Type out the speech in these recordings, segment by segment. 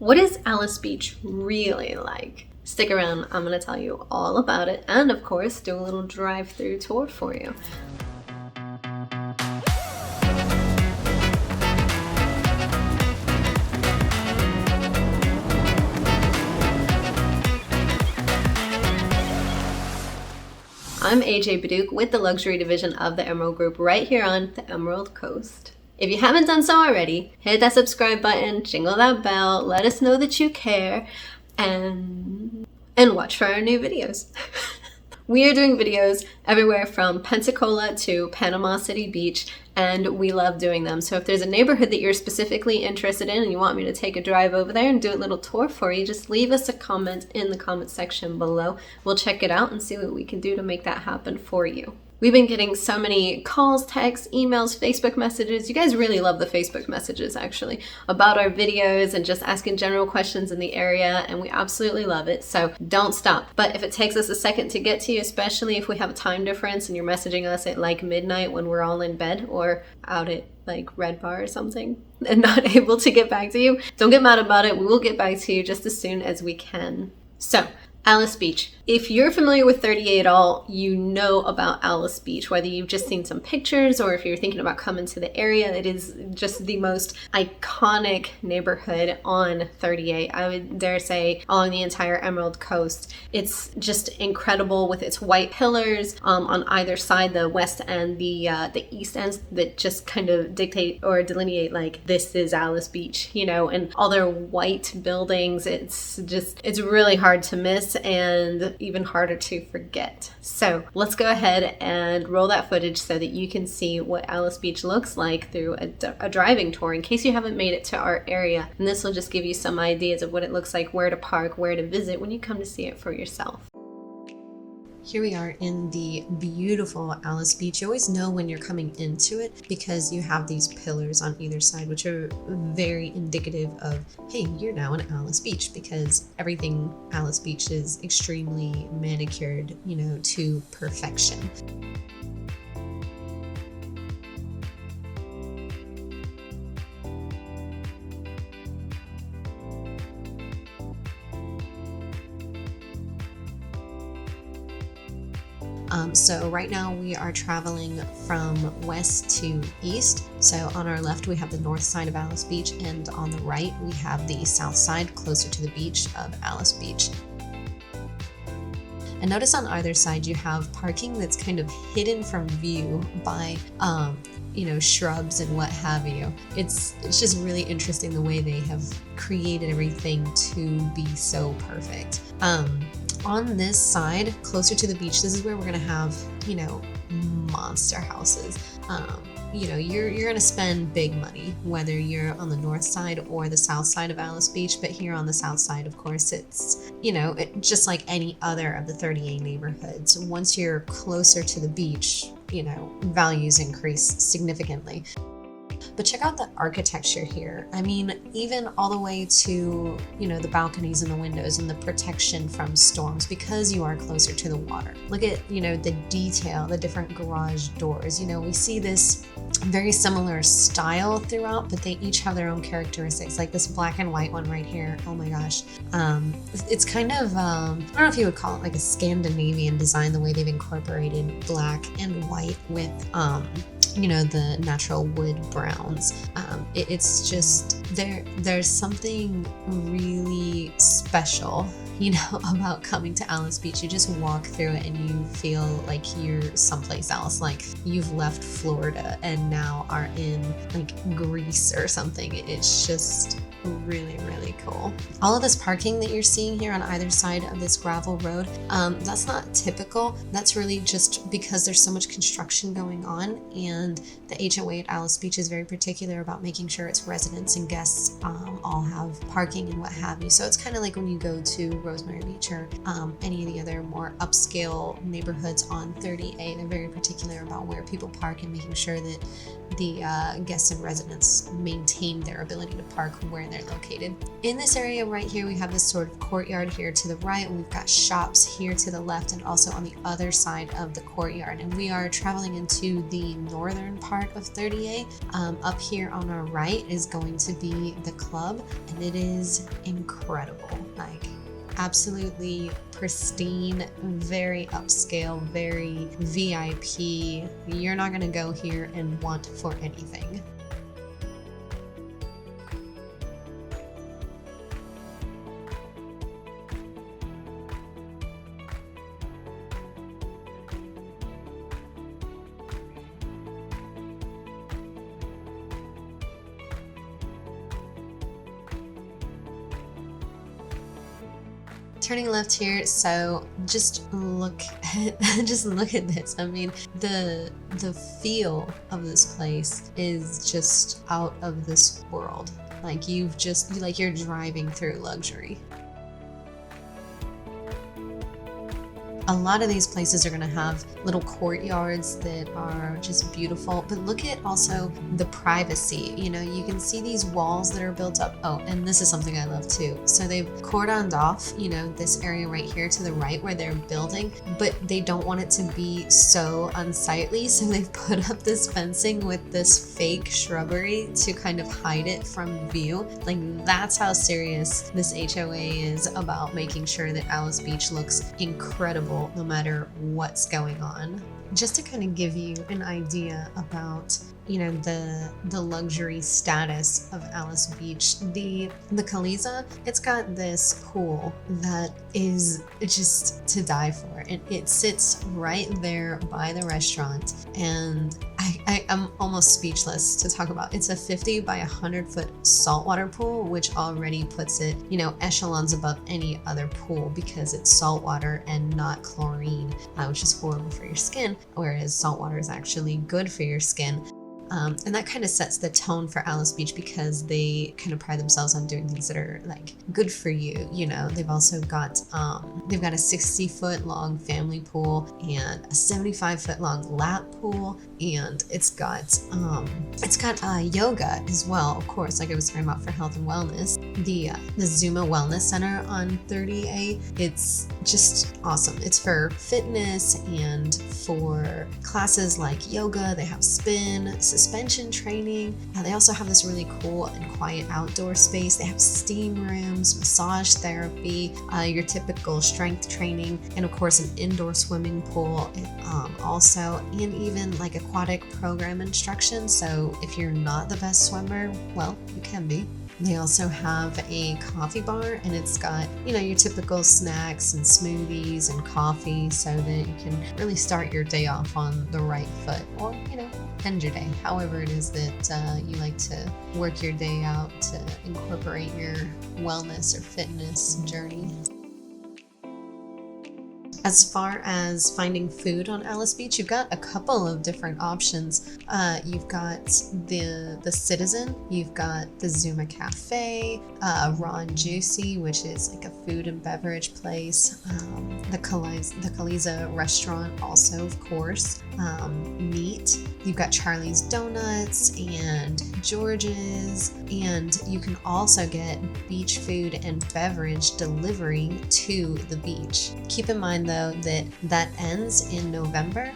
What is Alys Beach really like? Stick around, I'm going to tell you all about it and of course do a little drive-through tour for you. I'm AJ Baduke with the luxury division of the Emerald Group right here on the Emerald Coast. If you haven't done so already, hit that subscribe button, jingle that bell, let us know that you care, and watch for our new videos. We are doing videos everywhere from Pensacola to Panama City Beach, and we love doing them. So if there's a neighborhood that you're specifically interested in and you want me to take a drive over there and do a little tour for you, just leave us a comment in the comment section below. We'll check it out and see what we can do to make that happen for you. We've been getting so many calls, texts, emails, Facebook messages. You guys really love the Facebook messages, actually, about our videos and just asking general questions in the area, and we absolutely love it, so don't stop. But if it takes us a second to get to you, especially if we have a time difference and you're messaging us at like midnight when we're all in bed or out at like Red Bar or something and not able to get back to you, don't get mad about it. We will get back to you just as soon as we can. So, Alys Beach. If you're familiar with 30A at all, you know about Alys Beach, whether you've just seen some pictures or if you're thinking about coming to the area. It is just the most iconic neighborhood on 30A. I would dare say along the entire Emerald Coast. It's just incredible with its white pillars on either side, the west and the east ends, that just kind of dictate or delineate like this is Alys Beach, you know, and all their white buildings. It's really hard to miss and even harder to forget. So let's go ahead and roll that footage so that you can see what Alys Beach looks like through a driving tour in case you haven't made it to our area. And this will just give you some ideas of what it looks like, where to park, where to visit when you come to see it for yourself. Here we are in the beautiful Alys Beach. You always know when you're coming into it because you have these pillars on either side, which are very indicative of, hey, you're now in Alys Beach, because everything Alys Beach is extremely manicured, you know, to perfection. So right now we are traveling from west to east. So on our left we have the north side of Alys Beach, and on the right we have the south side closer to the beach of Alys Beach. And notice on either side you have parking that's kind of hidden from view by you know, shrubs and what have you. It's just really interesting the way they have created everything to be so perfect. On this side, closer to the beach, this is where we're gonna have, you know, monster houses. You know, you're gonna spend big money, whether you're on the north side or the south side of Alys Beach, but here on the south side, of course, it's, you know, just like any other of the 30A neighborhoods. Once you're closer to the beach, you know, values increase significantly. But check out the architecture here. I mean, even all the way to, you know, the balconies and the windows and the protection from storms because you are closer to the water. Look at, you know, the detail, the different garage doors. You know, we see this very similar style throughout, but they each have their own characteristics. Like this black and white one right here. Oh my gosh. It's kind of, I don't know if you would call it like a Scandinavian design, the way they've incorporated black and white with, you know, the natural wood browns. It's just, there's something really special, you know, about coming to Alys Beach. You just walk through it and you feel like you're someplace else, like you've left Florida and now are in like Greece or something. It's just really, really cool. All of this parking that you're seeing here on either side of this gravel road, that's not typical. That's really just because there's so much construction going on, and the HOA at Alys Beach is very particular about making sure its residents and guests all have parking and what have you. So it's kind of like when you go to Rosemary Beach or any of the other more upscale neighborhoods on 30A, they're very particular about where people park and making sure that the guests and residents maintain their ability to park where they're located. In this area right here, we have this sort of courtyard here to the right. We've got shops here to the left and also on the other side of the courtyard. And we are traveling into the north northern part of 30A. Up here on our right is going to be the club, and it is incredible. Like, absolutely pristine, very upscale, very VIP. You're not gonna go here and want for anything. Turning left here, so just look at this. I mean, the feel of this place is just out of this world. Like you're driving through luxury. A lot of these places are going to have little courtyards that are just beautiful, but look at also the privacy. You know, you can see these walls that are built up. Oh, and this is something I love too. So they've cordoned off, you know, this area right here to the right where they're building, but they don't want it to be so unsightly. So they've put up this fencing with this fake shrubbery to kind of hide it from view. Like, that's how serious this HOA is about making sure that Alys Beach looks incredible no matter what's going on. Just to kind of give you an idea about, you know, the luxury status of Alys Beach, the Caliza, it's got this pool that is just to die for. It sits right there by the restaurant, and I'm almost speechless to talk about. It's a 50 by 100 foot saltwater pool, which already puts it, you know, echelons above any other pool because it's saltwater and not chlorine, which is horrible for your skin, whereas saltwater is actually good for your skin. And that kind of sets the tone for Alys Beach because they kind of pride themselves on doing things that are like good for you. You know, they've also got they've got a 60-foot long family pool and a 75-foot long lap pool, and it's got yoga as well, of course, like I was talking about, for health and wellness. The Zuma Wellness Center on 30A, it's just awesome. It's for fitness and for classes like yoga. They have spin, suspension training. They also have this really cool and quiet outdoor space. They have steam rooms, massage therapy, your typical strength training, and of course an indoor swimming pool also, and even like aquatic program instruction. So if you're not the best swimmer, well, you can be. They also have a coffee bar, and it's got, you know, your typical snacks and smoothies and coffee so that you can really start your day off on the right foot, or, you know, end your day, however it is that you like to work your day out to incorporate your wellness or fitness journey. As far as finding food on Alys Beach, you've got a couple of different options. You've got the Citizen, you've got the Zuma Cafe, Raw and Juicy, which is like a food and beverage place, the Caliza restaurant also, of course, Meat. You've got Charlie's Donuts and George's, and you can also get beach food and beverage delivery to the beach. Keep in mind though that ends in November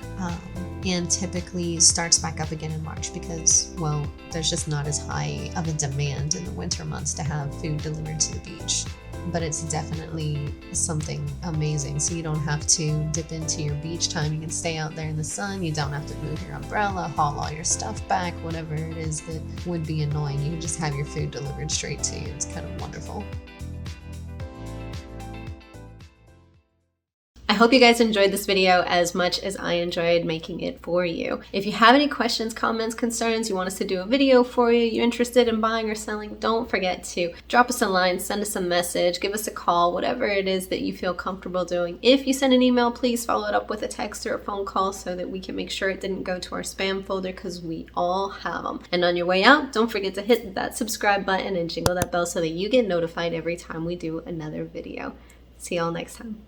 and typically starts back up again in March because, well, there's just not as high of a demand in the winter months to have food delivered to the beach. But it's definitely something amazing. So you don't have to dip into your beach time. You can stay out there in the sun. You don't have to move your umbrella, haul all your stuff back, whatever it is that would be annoying. You can just have your food delivered straight to you. It's kind of wonderful. I hope you guys enjoyed this video as much as I enjoyed making it for you. If you have any questions, comments, concerns, you want us to do a video for you, you're interested in buying or selling, don't forget to drop us a line, send us a message, give us a call, whatever it is that you feel comfortable doing. If you send an email, please follow it up with a text or a phone call so that we can make sure it didn't go to our spam folder, because we all have them. And on your way out, don't forget to hit that subscribe button and jingle that bell so that you get notified every time we do another video. See y'all next time.